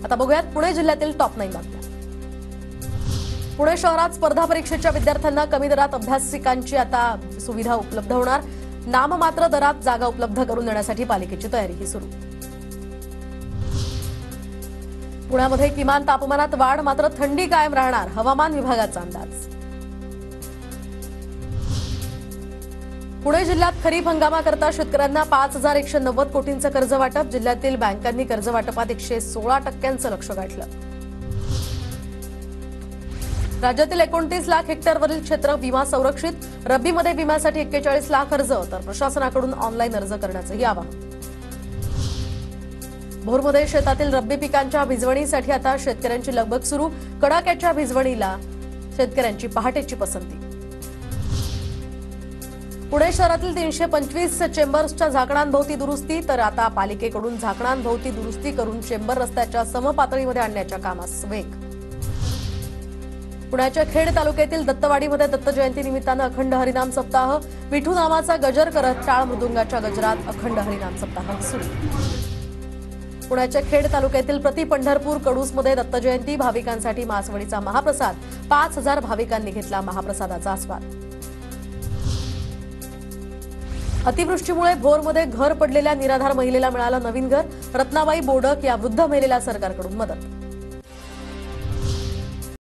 आता बघूयात पुणे जिल्ह्यातील टॉप 9 बातम्या। पुणे शहरात स्पर्धा परीक्षेच्या विद्यार्थ्यांना कमी दरात अभ्यासिकांची आता सुविधा उपलब्ध होणार। नाममात्र दरात जागा उपलब्ध करून देण्यासाठी पालिकेची तयारी ही सुरू। पुण्यामध्ये किमान तापमानात वाढ मात्र थंडी कायम राहणार, हवामान विभागाचा अंदाज। पुणे जिल्ह्यात खरीप हंगामाकरता शेतकऱ्यांना 5190 कोटींचं कर्ज वाटप। जिल्ह्यातील बँकांनी कर्ज वाटपात 116% लक्ष्य गाठलं। राज्यातील 29 लाख हेक्टरवरील क्षेत्र विमा संरक्षित। रब्बीमध्ये विम्यासाठी 41 लाख अर्ज, तर प्रशासनाकडून ऑनलाईन अर्ज करण्याचंही आवाहन। भोरमध्ये शेतातील रब्बी पिकांच्या भिजवणीसाठी आता शेतकऱ्यांची लगबग सुरू। कडाक्याच्या भिजवणीला शेतकऱ्यांची पहाटेची पसंती। पुणे शहरातील 325 चेंबर्सच्या झाकणांभोवती दुरुस्ती, तर आता पालिकेकडून झाकणांभोवती दुरुस्ती करून चेंबर रस्त्याच्या समपातळीमध्ये आणण्याच्या कामास वेग। पुण्याच्या खेड तालुक्यातील दत्तवाडीमध्ये दत्त जयंती निमित्तानं अखंड हरिनाम सप्ताह। विठू नामाचा गजर करत टाळ मृदुंगाच्या गजरात अखंड हरिनाम सप्ताह सुरू। पुण्याच्या खेड तालुक्यातील प्रति पंढरपूर कडूसमध्ये दत्त जयंती, भाविकांसाठी मासवडीचा महाप्रसाद। 5000 भाविकांनी घेतला महाप्रसादाचा आस्वाद। अतिवृष्टीमुळे भोरमध्ये घर पडलेल्या निराधार महिलेला मिळालं नवीन घर। रत्नाबाई बोडक या वृद्ध महिलेला सरकारकडून मदत।